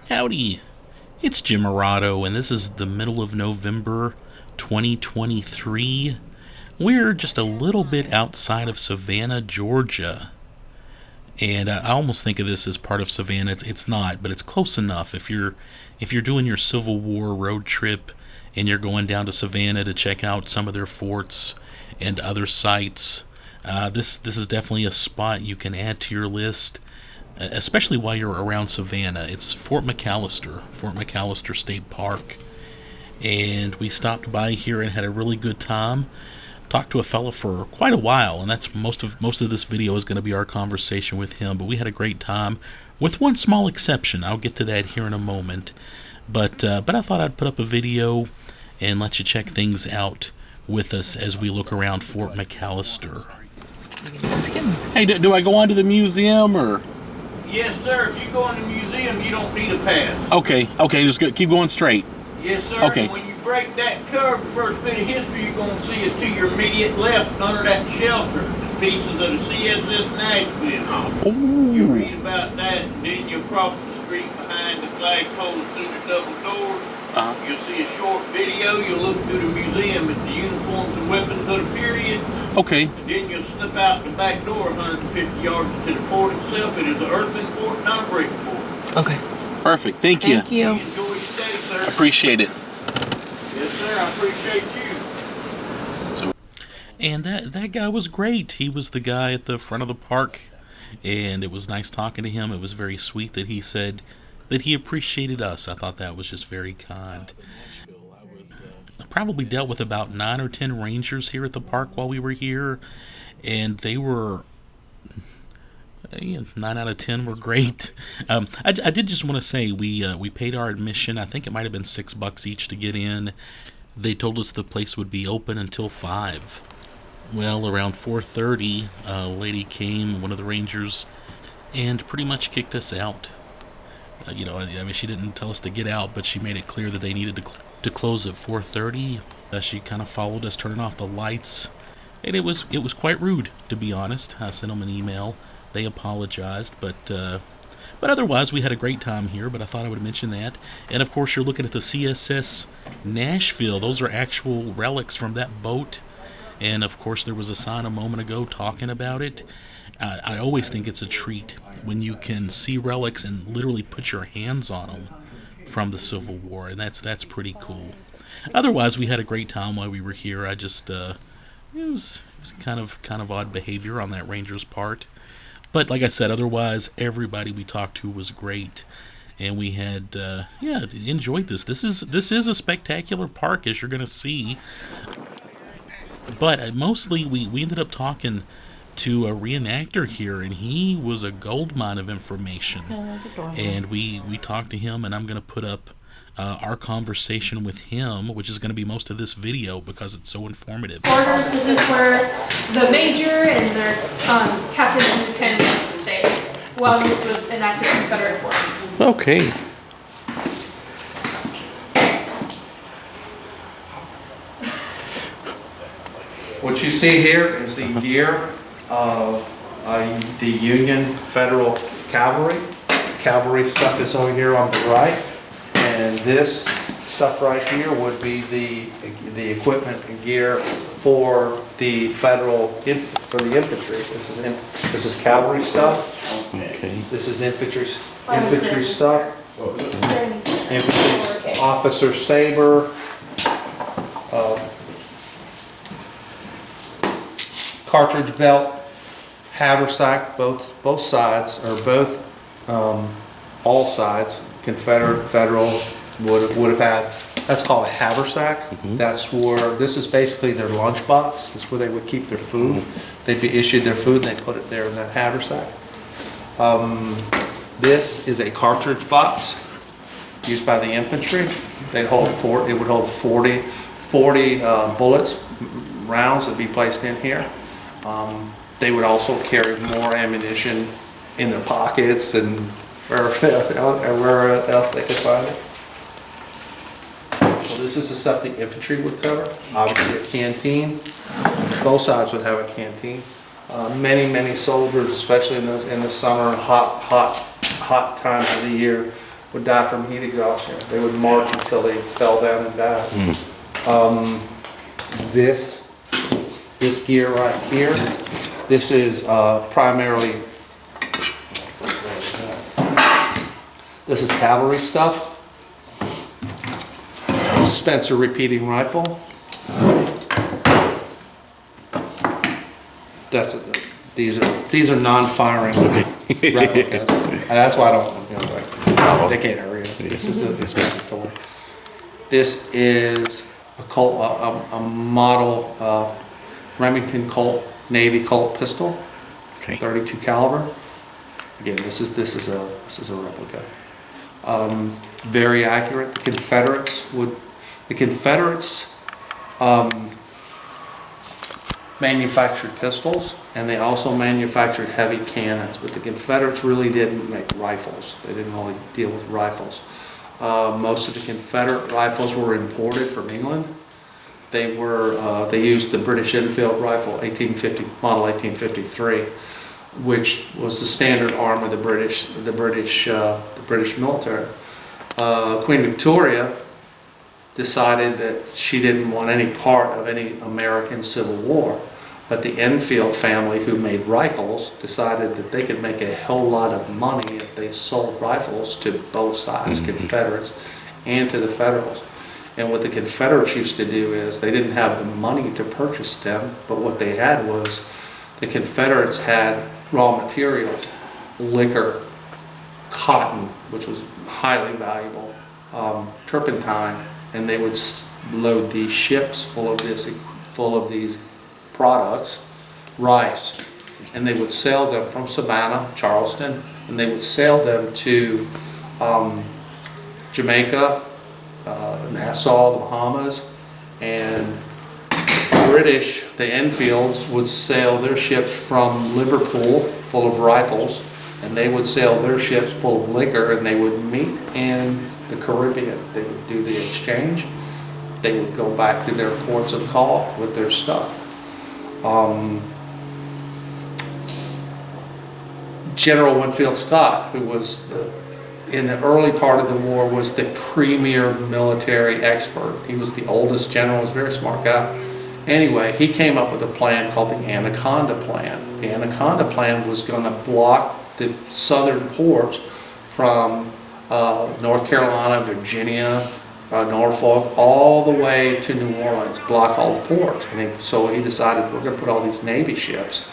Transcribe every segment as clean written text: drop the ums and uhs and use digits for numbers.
Howdy, it's Jim Morado, and this is the middle of November 2023. We're just a little bit outside of Savannah, Georgia. And I almost think of this as part of Savannah. It's not, but it's close enough. If you're doing your Civil War road trip and you're going down to Savannah to check out some of their forts and other sites, this is definitely a spot you can add to your list, especially while you're around Savannah. It's Fort McAllister State Park, and we stopped by here and had a really good time. Talked to a fella for quite a while, and that's most of this video is going to be our conversation with him. But we had a great time, with one small exception. I'll get to that here in a moment. But I thought I'd put up a video and let you check things out with us as we look around Fort McAllister. Hey, do I go on to the museum or? Yes, sir. If you go in the museum, you don't need a pass. Okay, just keep going straight. Yes, sir. Okay. And when you break that curve, the first bit of history you're going to see is to your immediate left, under that shelter, the pieces of the CSS Nashville. Ooh. You read about that, and then you cross the street behind the flagpoles through the double doors. You'll see a short video. You'll look through the museum at the uniforms and weapons of the period. Okay. And then you'll slip out the back door 150 yards to the fort itself. It is an earthen fort, not a brick fort. Okay. Perfect. Thank you. Thank you. Enjoy your day, sir. I appreciate it. Yes, sir. I appreciate you. And that guy was great. He was the guy at the front of the park, and it was nice talking to him. It was very sweet that he said that he appreciated us. I thought that was just very kind. I probably dealt with about 9 or 10 rangers here at the park while we were here, and they were 9 out of 10 were great. I did just want to say we paid our admission. I think it might have been $6 each to get in. They told us the place would be open until 5. Well, around 4:30, a lady came, one of the rangers, and pretty much kicked us out. I mean, she didn't tell us to get out, but she made it clear that they needed to close at 4:30. She kind of followed us, turning off the lights, and it was quite rude, to be honest. I sent them an email. They apologized, but otherwise we had a great time here. But I thought I would mention that. And of course, you're looking at the CSS Nashville. Those are actual relics from that boat. And of course, there was a sign a moment ago talking about it. I always think it's a treat when you can see relics and literally put your hands on them from the Civil War, and that's pretty cool. Otherwise, we had a great time while we were here. I just it was kind of odd behavior on that ranger's part, but like I said, otherwise everybody we talked to was great, and we had enjoyed this. This is a spectacular park, as you're gonna see. But mostly we ended up talking to a reenactor here, and he was a gold mine of information. And we talked to him, and I'm going to put up our conversation with him, which is going to be most of this video because it's so informative. Quarters, this is where the major and their captain and lieutenant stayed while this was an active Confederate fort. Okay. What you see here is the year of the Union Federal Cavalry. Cavalry stuff is over here on the right, and this stuff right here would be the equipment and gear for the for the infantry. This is cavalry stuff. Okay. This is infantry stuff. Infantry officer saber. Cartridge belt, haversack, both sides, or all sides, Confederate, Federal would have had. That's called a haversack. That's where, this is basically their lunch box. That's where they would keep their food. They'd be issued their food and they put it there in that haversack. This is a cartridge box used by the infantry. It would hold 40 bullets, rounds would be placed in here. They would also carry more ammunition in their pockets and wherever else they could find it. So this is the stuff the infantry would cover. Obviously a canteen. Both sides would have a canteen. Many soldiers, especially in the summer, hot times of the year, would die from heat exhaustion. They would march until they fell down and died. This gear right here, this is primarily, this is cavalry stuff. Spencer repeating rifle. That's it. These are non-firing replicas. That's why I don't. They can't hurry up. It's just a expensive toy. This is a Colt, a model Remington Colt Navy Colt pistol, 32 caliber. Again, this is a replica. Very accurate. The Confederates manufactured pistols, and they also manufactured heavy cannons, but the Confederates really didn't make rifles. They didn't really deal with rifles. Most of the Confederate rifles were imported from England. They used the British Enfield rifle, model 1853, which was the standard arm of the British military. Queen Victoria decided that she didn't want any part of any American Civil War, but the Enfield family, who made rifles, decided that they could make a whole lot of money if they sold rifles to both sides, Confederates and to the Federals. And what the Confederates used to do is they didn't have the money to purchase them, but what they had was the Confederates had raw materials, liquor, cotton, which was highly valuable, turpentine, and they would load these ships full of these products, rice, and they would sail them from Savannah, Charleston, and they would sail them to Jamaica, Nassau, the Bahamas, and the Enfields would sail their ships from Liverpool full of rifles, and they would sail their ships full of liquor, and they would meet in the Caribbean. They would do the exchange. They would go back to their ports of call with their stuff. General Winfield Scott, who was in the early part of the war, was the premier military expert. He was the oldest general, was a very smart guy. Anyway, he came up with a plan called the Anaconda Plan. The Anaconda Plan was going to block the southern ports from North Carolina, Virginia, Norfolk, all the way to New Orleans, block all the ports. And so he decided, we're going to put all these Navy ships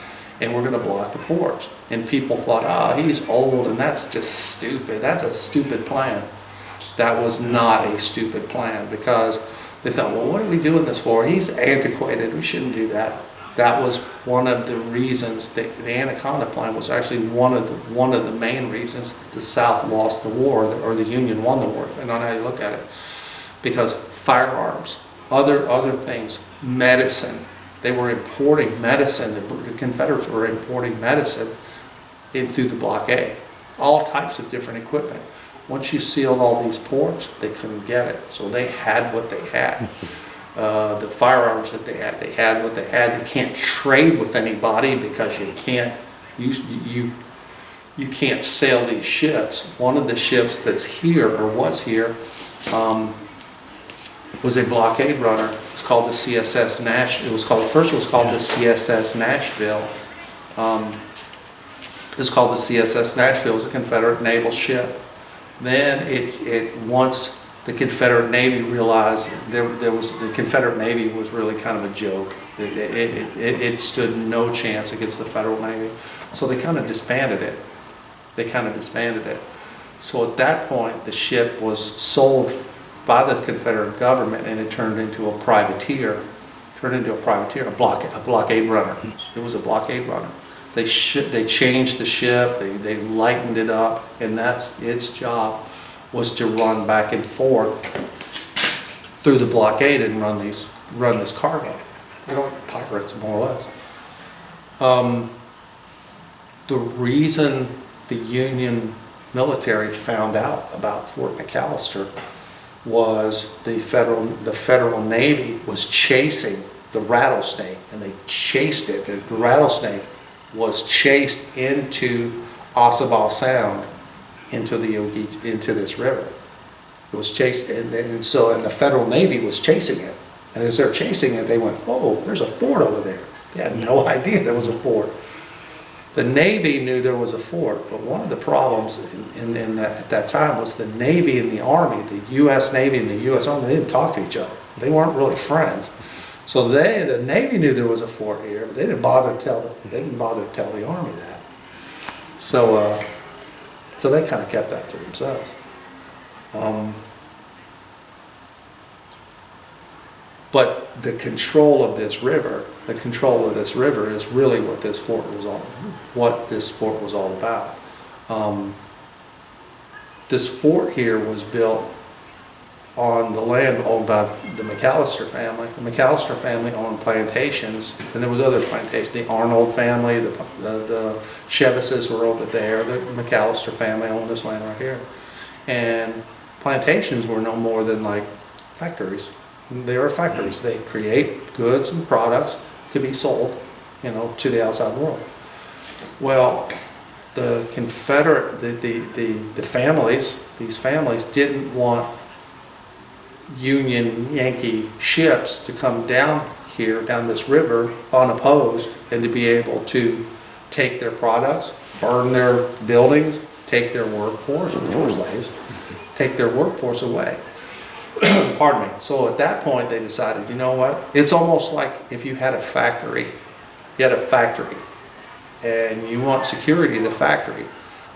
and we're going to block the ports. And people thought, he's old and that's just stupid. That's a stupid plan. That was not a stupid plan, because they thought, well, what are we doing this for? He's antiquated. We shouldn't do that. That was one of the reasons. The Anaconda Plan was actually one of the main reasons that the South lost the war, or the Union won the war, depending on how you look at it. Because firearms, other things, medicine. They were importing medicine. The Confederates were importing medicine in through the blockade. All types of different equipment. Once you sealed all these ports, they couldn't get it. So they had what they had. The firearms that they had what they had. They can't trade with anybody because you can't sail these ships. One of the ships that's here, or was here, was a blockade runner. It's called the CSS Nashville. First it was called the CSS Nashville. It's called the CSS Nashville. It was a Confederate naval ship. Then once the Confederate Navy realized the Confederate Navy was really kind of a joke. It stood no chance against the Federal Navy. So they kind of disbanded it. So at that point, the ship was sold by the Confederate government, and it turned into a privateer. A blockade runner. It was a blockade runner. They changed the ship. They lightened it up, and its job was to run back and forth through the blockade and run this cargo. Like pirates, more or less. The reason the Union military found out about Fort McAllister was the Federal Navy was chasing the rattlesnake, and they chased it. The rattlesnake was chased into Ossabaw Sound into this river. It was chased, and the Federal Navy was chasing it. And as they're chasing it, they went, "Oh, there's a fort over there." They had no idea there was a fort. The Navy knew there was a fort, but one of the problems at that time was the Navy and the Army, the U.S. Navy and the U.S. Army, they didn't talk to each other. They weren't really friends. So the Navy knew there was a fort here, but they didn't bother to tell the Army that. So they kind of kept that to themselves. But the control of this river is really what this fort was all about. This fort here was built on the land owned by the McAllister family. The McAllister family owned plantations, and there was other plantations. The Arnold family, the Chevises were over there. The McAllister family owned this land right here. And plantations were no more than like factories. They were factories. They create goods and products to be sold, to the outside world. Well, the Confederate, the families, these families didn't want Union Yankee ships to come down here, down this river, unopposed, and to be able to take their products, burn their buildings, take their workforce, which were slaves, take their workforce away. Pardon me. So at that point they decided, you know what? It's almost like if you had a factory. You had a factory and you want security of the factory.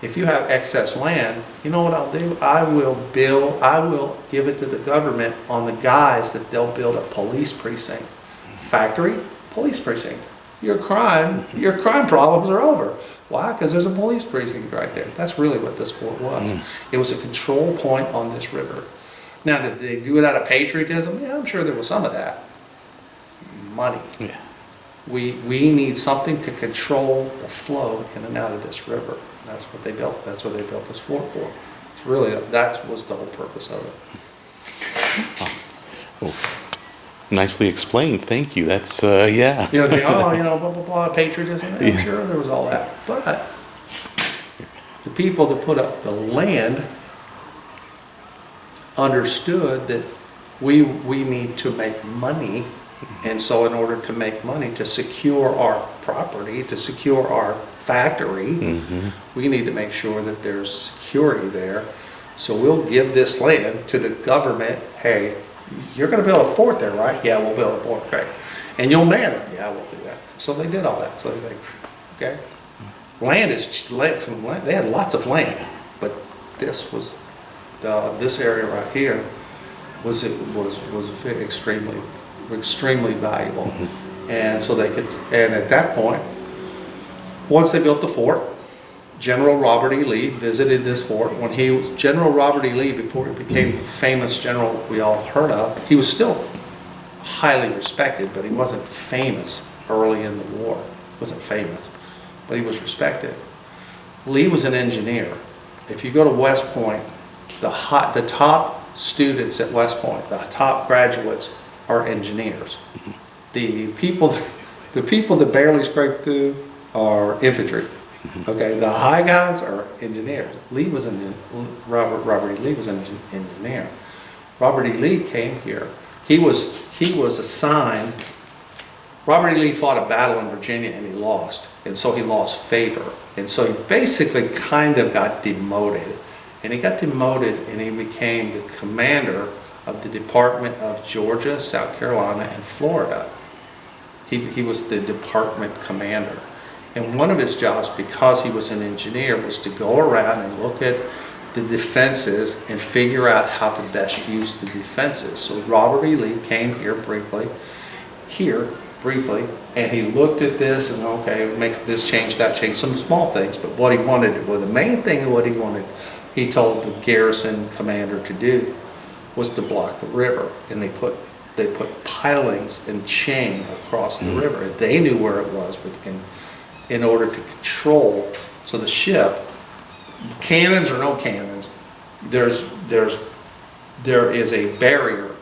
If you have excess land, you know what I'll do? I will give it to the government on the guise that they'll build a police precinct. Factory, police precinct. Your crime problems are over. Why? Because there's a police precinct right there. That's really what this fort was. It was a control point on this river. Now, did they do it out of patriotism? Yeah, I'm sure there was some of that. Money. Yeah. We need something to control the flow in and out of this river. That's what they built. That's what they built this fort for. It's really, that was the whole purpose of it. Oh, nicely explained. Thank you. That's, yeah. Blah, blah, blah, patriotism. I'm sure there was all that. But the people that put up the land understood that we need to make money, and so in order to make money, to secure our property, to secure our factory, we need to make sure that there's security there. So we'll give this land to the government. Hey, you're going to build a fort there, right? Yeah, we'll build a fort. Great. And you'll man it. Yeah, we'll do that. So they did all that. So they think, okay, they had lots of land, but this was this area right here was extremely valuable. And so they could, and at that point, once they built the fort, General Robert E. Lee visited this fort. General Robert E. Lee, before he became the famous general we all heard of, he was still highly respected, but he wasn't famous early in the war. He wasn't famous, but he was respected. Lee was an engineer. If you go to West Point, the top students at West Point, the top graduates, are engineers. The people that barely scrape through are infantry. Okay, the high guys are engineers. Robert E. Lee was an engineer. Robert E. Lee came here. He was assigned. Robert E. Lee fought a battle in Virginia and he lost, and so he lost favor, and so he basically kind of got demoted. And he got demoted and he became the commander of the Department of Georgia, South Carolina, and Florida. He was the department commander. And one of his jobs, because he was an engineer, was to go around and look at the defenses and figure out how to best use the defenses. So Robert E. Lee came here briefly, and he looked at this and, okay, make this change, that change, some small things, but what he wanted, well, the main thing of what he wanted, he told the garrison commander to do was to block the river, and they put pilings and chain across the river. They knew where it was, but in order to control, so the ship, cannons or no cannons, there is a barrier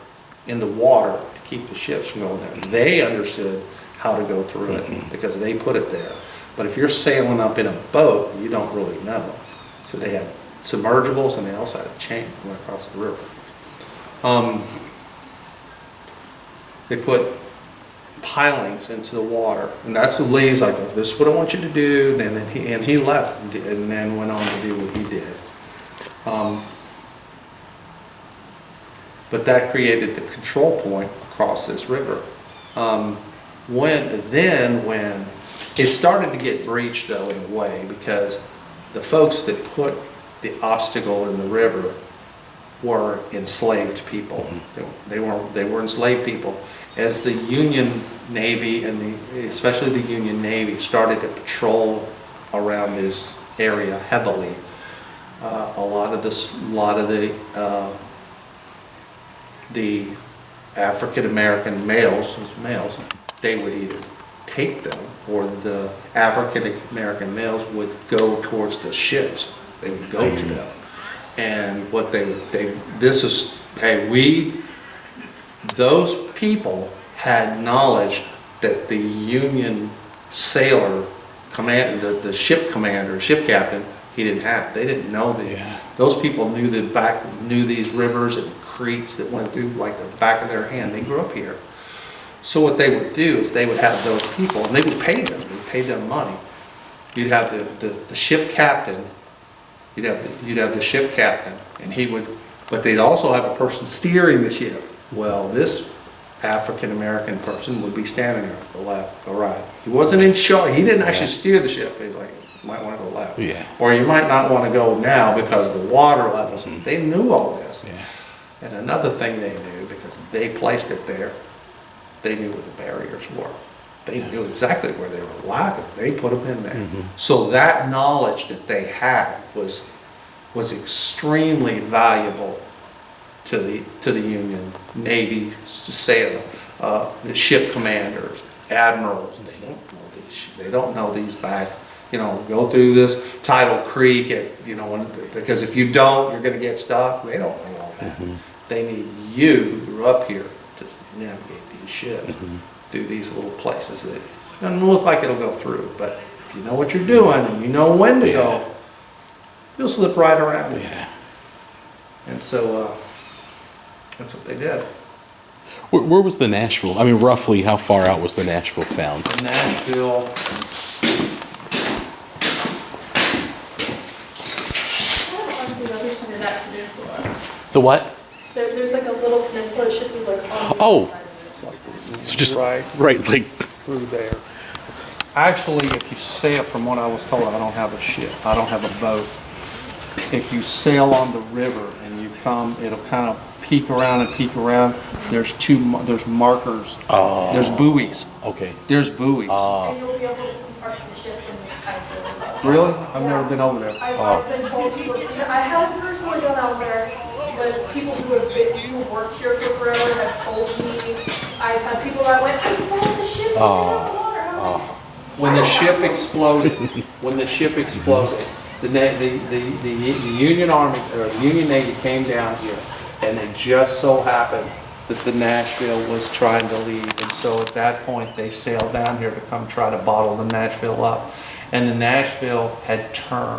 in the water to keep the ships from going there. They understood how to go through it because they put it there. But if you're sailing up in a boat, you don't really know. So they had submergibles, and they also had a chain that went across the river. They put pilings into the water, and that's what Lee's like, oh, this is what I want you to do, and then he left and then went on to do what he did. But that created the control point across this river. When it started to get breached, though, in a way, because the folks that put the obstacle in the river were enslaved people. They were enslaved people. As the Union Navy and especially the Union Navy started to patrol around this area heavily, a lot of the African American males, they would either take them, or the African American males would go towards the ships. They would go to them, and what those people had knowledge that the Union sailor the ship commander, ship captain, he didn't have. They didn't know those people knew these rivers and creeks that went through like the back of their hand. They grew up here. So what they would do is they would have those people, and they would pay them. They would pay them money. You'd have the ship captain. You'd have the ship captain, and but they'd also have a person steering the ship. Well, this African American person would be standing there, the left, the right. He wasn't in charge. He didn't actually steer the ship. He's like, you might want to go left. Yeah. Or you might not want to go now because of the water levels. They knew all this. Yeah. And another thing they knew, because they placed it there, they knew where the barriers were. They knew exactly where they were locked. They put them in there. So that knowledge that they had was extremely valuable to the Union Navy, sailor, the ship commanders, admirals. They don't know these back. Go through this tidal creek because if you don't, you're going to get stuck. They don't know all that. They need you who grew up here to navigate these ships through these little places that doesn't look like it'll go through. But if you know what you're doing and you know when to go, you'll slip right around it. Yeah. And so that's what they did. Where was the Nashville? I mean, roughly how far out was the Nashville found? Nashville. The other side of that peninsula. The what? There's like a little peninsula. It should be like on the other side of it. So just right, like through there. Actually, if you sail, from what I was told, I don't have a ship. I don't have a boat. If you sail on the river and you come, it'll kind of peek around and peek around. There's markers. Oh. There's buoys. Okay. There's buoys. And you'll be able to see parts of the ship when you kind of go. Really? I've never been over there. I've been told people have seen it. I haven't personally gone out there, but people who have worked here for forever have told me. I've had people that went, I saw the ship in the water. When the ship exploded, the Union Army or the Union Navy came down here, and it just so happened that the Nashville was trying to leave, and so at that point they sailed down here to come try to bottle the Nashville up, and the Nashville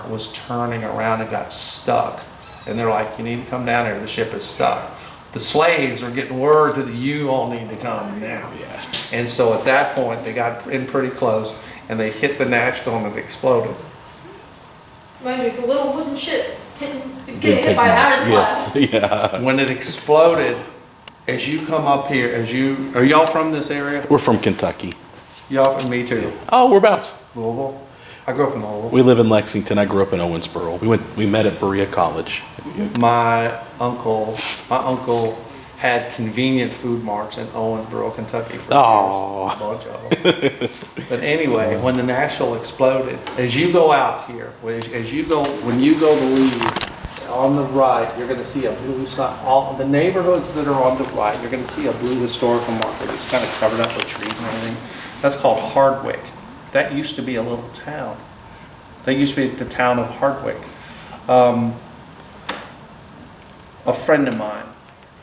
was turning around and got stuck, and they're like, you need to come down here, the ship is stuck. The slaves are getting word that you all need to come now. Yeah. And so at that point they got in pretty close, and they hit the Nashville and it exploded. Mind you, it's a little wooden ship getting hit by an iron Yes. Yeah. When it exploded, as you come up here, are y'all from this area? We're from Kentucky. Y'all from me too. Oh, whereabouts? Louisville. I grew up in Louisville. We live in Lexington. I grew up in Owensboro. We met at Berea College. My uncle had convenient food marts in Owensboro, Kentucky for years. A bunch of them. But anyway, when the Nashville exploded, as you go out here, when you go to leave on the right, you're going to see a blue sign. All the neighborhoods that are on the right, you're going to see a blue historical marker. It's kind of covered up with trees and everything. That's called Hardwick. That used to be a little town. That used to be the town of Hardwick. A friend of mine,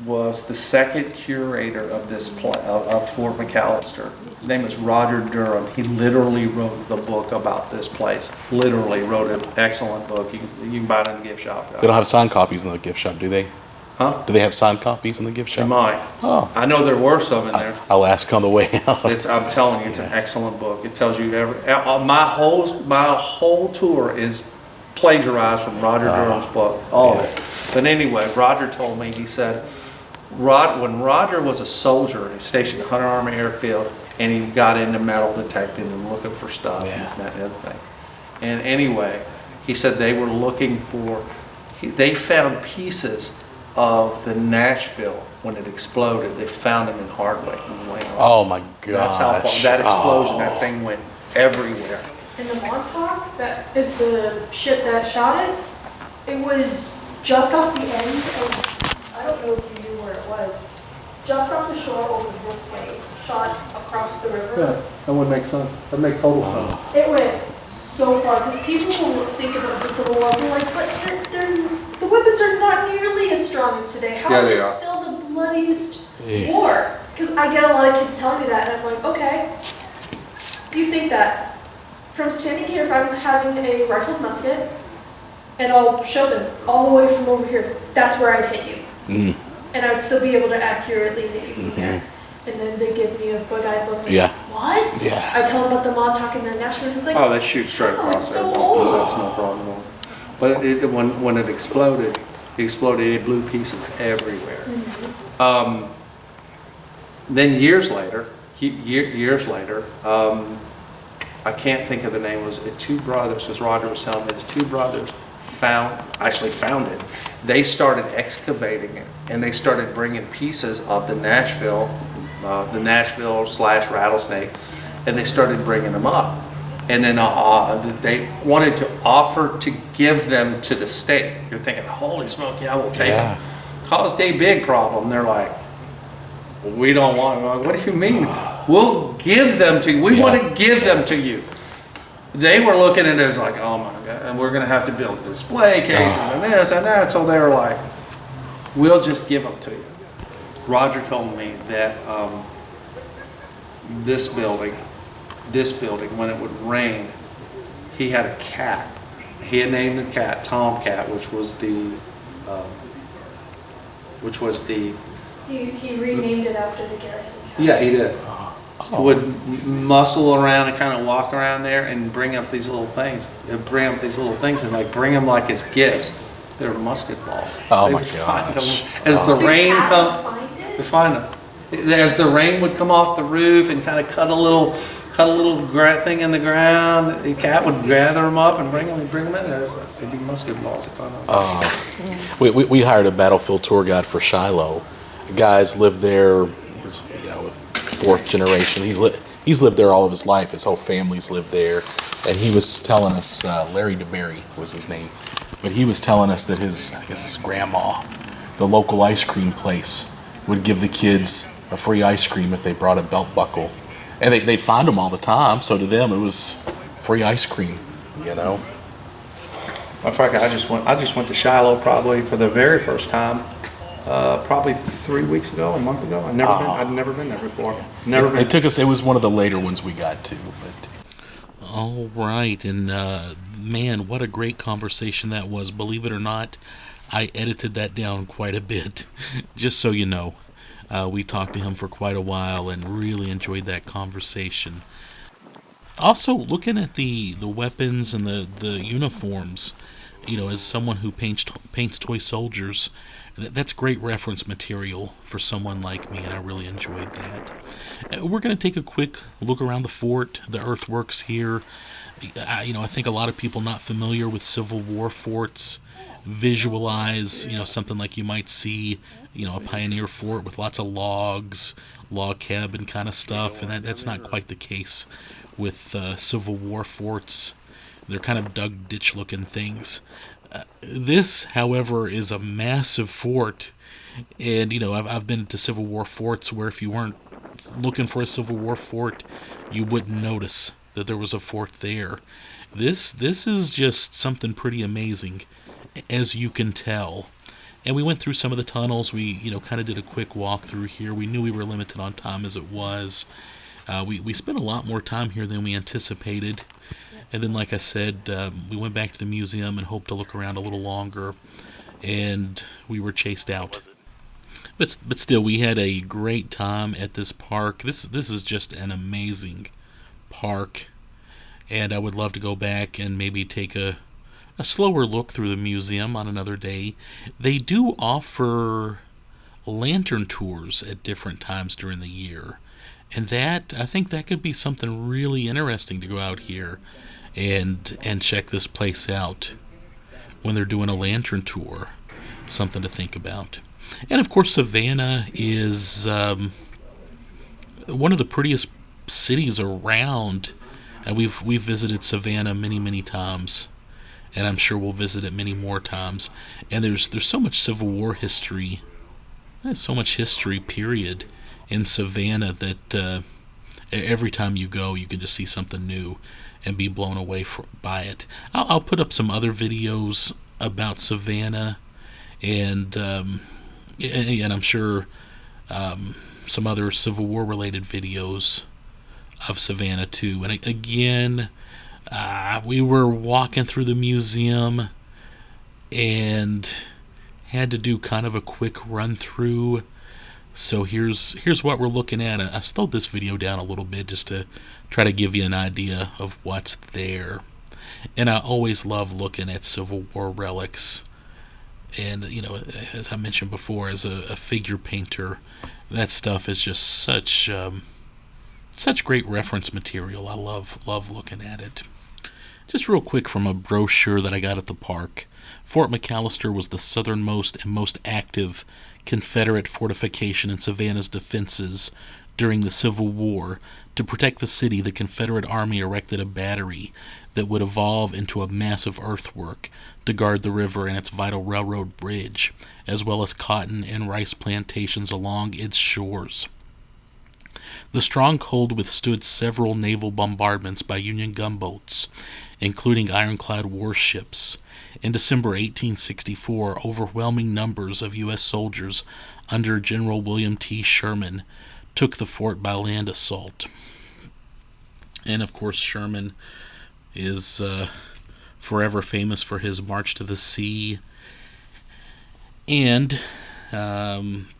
was the second curator of of Fort McAllister. His name is Roger Durham. He literally wrote the book about this place. Literally wrote an excellent book. You can buy it in the gift shop. They don't have signed copies in the gift shop, do they? Huh? Do they have signed copies in the gift They shop? might. Oh. I know there were some in there. I'll ask on the way out. I'm telling you, it's an excellent book. It tells you my whole tour is plagiarized from Roger Durham's book, all of it. But anyway, Roger told me, he said, when Roger was a soldier, he stationed at Hunter Army Airfield, and he got into metal detecting and looking for stuff and this and that and the other thing. And anyway, he said they were looking for, they found pieces of the Nashville when it exploded. They found them in Hardwick. Oh my gosh. That's how that explosion, that thing went everywhere. And the Montauk, that is the ship that shot it, it was just off the end of, I don't know if you knew where it was, just off the shore over this way, shot across the river. That would make sense. That would make total sense. It went so far, because people will think about the Civil War, they're like, but the weapons are not nearly as strong as today. How is it still the bloodiest war? Because I get a lot of kids telling me that, and I'm like, okay, you think that. From standing here, if I'm having a rifled musket, and I'll show them all the way from over here, that's where I'd hit you. And I'd still be able to accurately hit you from there. And then they give me a bug-eyed look like, what? Yeah. I tell them about the Montauk and then Nashville, and he's like, oh, they shoot straight across it's there. so old. That's no problem. But when it exploded, it blew pieces everywhere. Then years later, I can't think of the name, it was two brothers, as Roger was telling me, his two brothers found it. They started excavating it, and they started bringing pieces of the Nashville / Rattlesnake, and they started bringing them up. And then they wanted to offer to give them to the state. You're thinking, holy smoke, yeah, we'll take them. Caused a big problem. They're like, we don't want them. What do you mean? We'll give them to you. We want to give them to you. They were looking at it as like, oh my God, and we're going to have to build display cases and this and that. So they were like, we'll just give them to you. Roger told me that this building, when it would rain, he had a cat. He had named the cat Tomcat, which was the He renamed it after the garrison. Yeah, he did. Would muscle around and kind of walk around there and bring up these little things. And like bring them like as gifts. They're musket balls. Oh They my would find gosh. them. As the rain comes, they find them. As the rain would come off the roof and kind of cut a little thing in the ground, the cat would gather them up and bring them in there. They'd be musket balls. We hired a battlefield tour guide for Shiloh. Guys lived there. He's fourth generation. He's lived there all of his life. His whole family's lived there. And he was telling us, Larry DeBerry was his name, but he was telling us that his grandma, the local ice cream place, would give the kids a free ice cream if they brought a belt buckle. And they'd find them all the time, so to them it was free ice cream, In fact, I just went to Shiloh probably for the very first time, probably 3 weeks ago, a month ago. I'd never been there before. It took us. It was one of the later ones we got to. But all right, and man, what a great conversation that was. Believe it or not, I edited that down quite a bit, just so you know. We talked to him for quite a while and really enjoyed that conversation. Also, looking at the weapons and the uniforms, as someone who paints toy soldiers, that's great reference material for someone like me, and I really enjoyed that. We're going to take a quick look around the fort, the earthworks here. I think a lot of people not familiar with Civil War forts visualize, something like you might see, a pioneer fort with lots of logs, log cabin kind of stuff, and that's not quite the case with Civil War forts. They're kind of dug ditch looking things. This, however, is a massive fort, and I've been to Civil War forts where if you weren't looking for a Civil War fort, you wouldn't notice that there was a fort there. This is just something pretty amazing, as you can tell. And we went through some of the tunnels. We, kind of did a quick walk through here. We knew we were limited on time as it was. We spent a lot more time here than we anticipated. And then, like I said, we went back to the museum and hoped to look around a little longer. And we were chased out. But still, we had a great time at this park. This is just an amazing park. And I would love to go back and maybe take a slower look through the museum on another day. They do offer lantern tours at different times during the year. And I think that could be something really interesting to go out here and check this place out when they're doing a lantern tour. Something to think about. And of course, Savannah is one of the prettiest cities around. We've visited Savannah many, many times, and I'm sure we'll visit it many more times. And there's so much Civil War history. There's so much history, period, in Savannah that every time you go, you can just see something new and be blown away by it. I'll put up some other videos about Savannah, and I'm sure some other Civil War related videos of Savannah too. And again, we were walking through the museum and had to do kind of a quick run through. So here's what we're looking at. I slowed this video down a little bit just to try to give you an idea of what's there. And I always love looking at Civil War relics. And, as I mentioned before, as a figure painter, that stuff is just such great reference material. I love looking at it. Just real quick from a brochure that I got at the park. Fort McAllister was the southernmost and most active Confederate fortification in Savannah's defenses during the Civil War. To protect the city, the Confederate Army erected a battery that would evolve into a massive earthwork to guard the river and its vital railroad bridge, as well as cotton and rice plantations along its shores. The stronghold withstood several naval bombardments by Union gunboats, including ironclad warships. In December 1864, overwhelming numbers of U.S. soldiers under General William T. Sherman took the fort by land assault. And of course, Sherman is forever famous for his march to the sea, and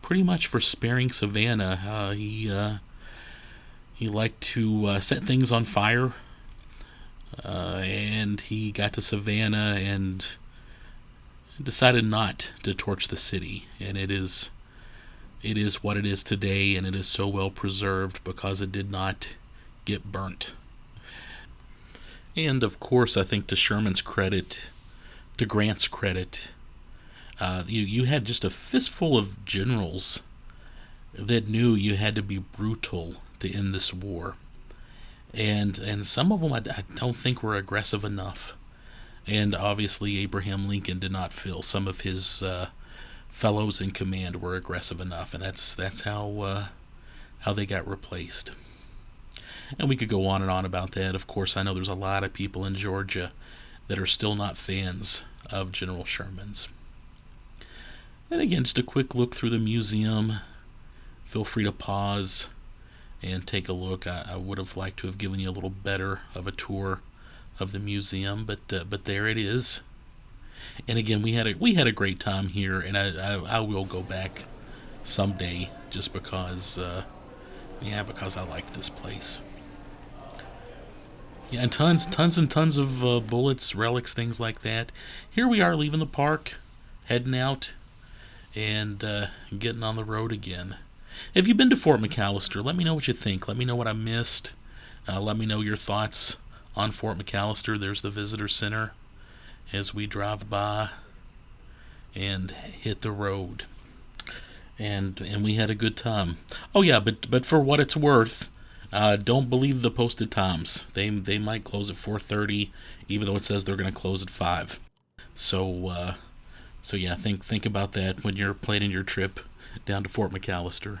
pretty much for sparing Savannah. He liked to set things on fire, and he got to Savannah and decided not to torch the city. And it is what it is today, and it is so well preserved because it did not get burnt. And of course, I think to Sherman's credit, to Grant's credit, you had just a fistful of generals that knew you had to be brutal to end this war. And some of them I don't think were aggressive enough. And obviously Abraham Lincoln did not feel some of his fellows in command were aggressive enough, and that's how they got replaced. And we could go on and on about that. Of course, I know there's a lot of people in Georgia that are still not fans of General Sherman's. And again, just a quick look through the museum. Feel free to pause and take a look. I would have liked to have given you a little better of a tour of the museum, but there it is. And again, we had a great time here, and I will go back someday just because I like this place. Yeah, and tons and tons of bullets, relics, things like that. Here we are leaving the park, heading out, and getting on the road again. If you've been to Fort McAllister, let me know what you think. Let me know what I missed. Let me know your thoughts on Fort McAllister. There's the visitor center as we drive by and hit the road. And we had a good time. Oh yeah, but for what it's worth, don't believe the posted times. They might close at 4:30, even though it says they're going to close at 5. So yeah, think about that when you're planning your trip down to Fort McAllister.